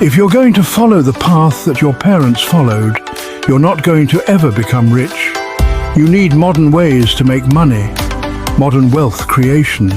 If you're going to follow the path that your parents followed, you're not going to ever become rich. You need modern ways to make money, modern wealth creation.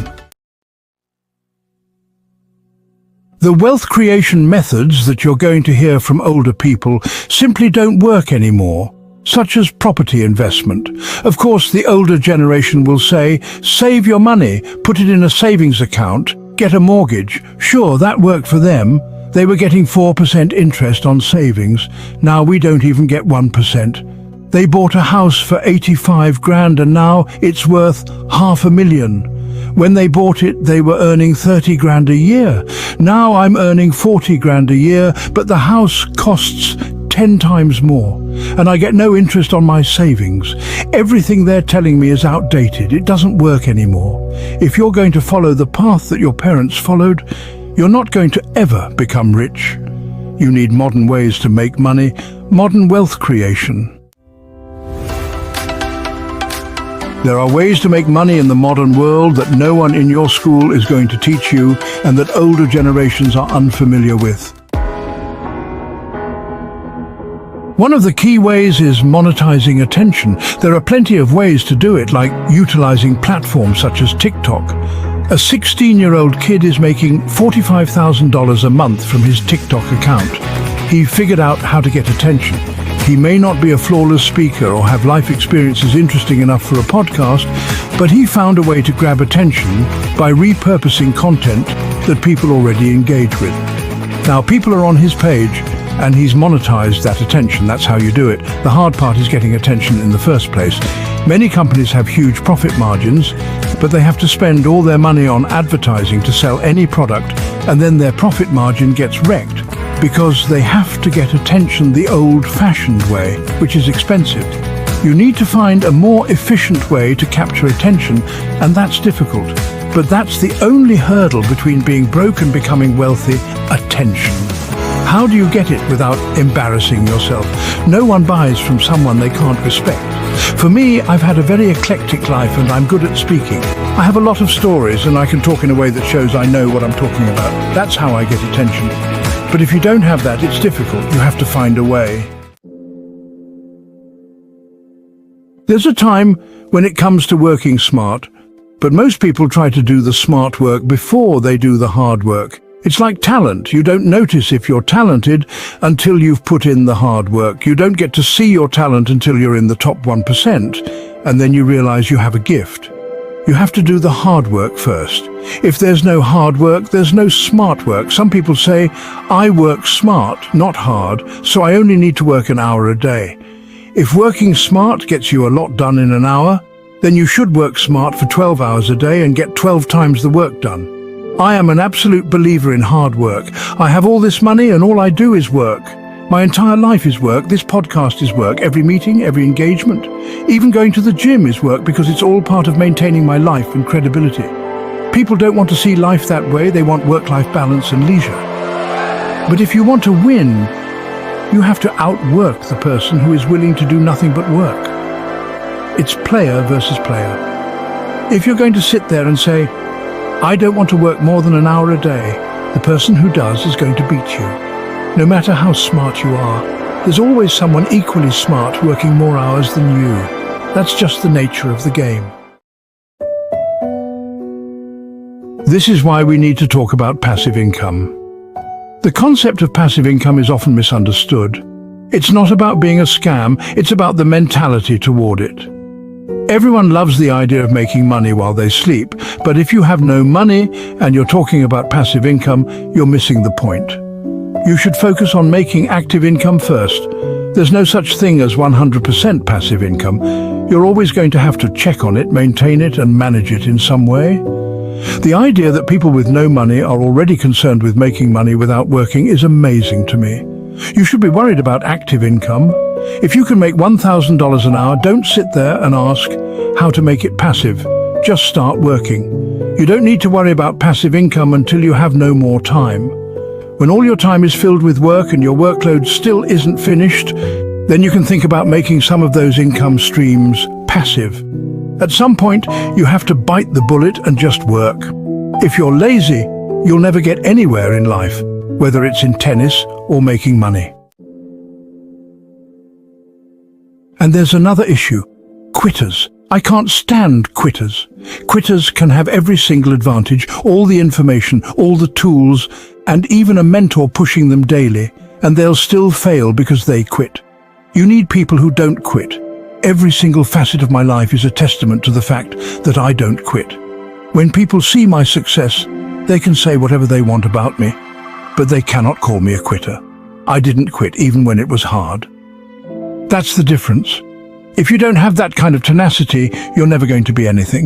The wealth creation methods that you're going to hear from older people simply don't work anymore, such as property investment. Of course, the older generation will say, save your money, put it in a savings account, get a mortgage. Sure, that worked for them. They were getting 4% interest on savings. Now we don't even get 1%. They bought a house for 85 grand and now it's worth $500,000. When they bought it, they were earning 30 grand a year. Now I'm earning 40 grand a year, but the house costs 10 times more, and I get no interest on my savings. Everything they're telling me is outdated. It doesn't work anymore. If you're going to follow the path that your parents followed, you're not going to ever become rich. You need modern ways to make money, modern wealth creation. There are ways to make money in the modern world that no one in your school is going to teach you and that older generations are unfamiliar with. One of the key ways is monetizing attention. There are plenty of ways to do it, like utilizing platforms such as TikTok. A 16-year-old kid is making $45,000 a month from his TikTok account. He figured out how to get attention. He may not be a flawless speaker or have life experiences interesting enough for a podcast, but he found a way to grab attention by repurposing content that people already engage with. Now people are on his page and he's monetized that attention. That's how you do it. The hard part is getting attention in the first place. Many companies have huge profit margins, but they have to spend all their money on advertising to sell any product, and then their profit margin gets wrecked because they have to get attention the old-fashioned way, which is expensive. You need to find a more efficient way to capture attention, and that's difficult. But that's the only hurdle between being broke and becoming wealthy: attention. How do you get it without embarrassing yourself? No one buys from someone they can't respect. For me, I've had a very eclectic life and I'm good at speaking. I have a lot of stories and I can talk in a way that shows I know what I'm talking about. That's how I get attention. But if you don't have that, it's difficult. You have to find a way. There's a time when it comes to working smart, but most people try to do the smart work before they do the hard work. It's like talent. You don't notice if you're talented until you've put in the hard work. You don't get to see your talent until you're in the top 1%, and then you realize you have a gift. You have to do the hard work first. If there's no hard work, there's no smart work. Some people say, I work smart, not hard, so I only need to work an hour a day. If working smart gets you a lot done in an hour, then you should work smart for 12 hours a day and get 12 times the work done. I am an absolute believer in hard work. I have all this money and all I do is work. My entire life is work. This podcast is work. Every meeting, every engagement, even going to the gym is work because it's all part of maintaining my life and credibility. People don't want to see life that way. They want work-life balance and leisure. But if you want to win, you have to outwork the person who is willing to do nothing but work. It's player versus player. If you're going to sit there and say, I don't want to work more than an hour a day, the person who does is going to beat you. No matter how smart you are, there's always someone equally smart working more hours than you. That's just the nature of the game. This is why we need to talk about passive income. The concept of passive income is often misunderstood. It's not about being a scam, it's about the mentality toward it. Everyone loves the idea of making money while they sleep, but if you have no money and you're talking about passive income, you're missing the point. You should focus on making active income first. There's no such thing as 100% passive income. You're always going to have to check on it, maintain it, and manage it in some way. The idea that people with no money are already concerned with making money without working is amazing to me. You should be worried about active income. If you can make $1,000 an hour, don't sit there and ask how to make it passive. Just start working. You don't need to worry about passive income until you have no more time. When all your time is filled with work and your workload still isn't finished, then you can think about making some of those income streams passive. At some point, you have to bite the bullet and just work. If you're lazy, you'll never get anywhere in life. whether it's in tennis or making money. And there's another issue: quitters. I can't stand quitters. Quitters can have every single advantage, all the information, all the tools, and even a mentor pushing them daily, and they'll still fail because they quit. You need people who don't quit. Every single facet of my life is a testament to the fact that I don't quit. When people see my success, they can say whatever they want about me, but they cannot call me a quitter. I didn't quit even when it was hard. That's the difference. If you don't have that kind of tenacity, you're never going to be anything.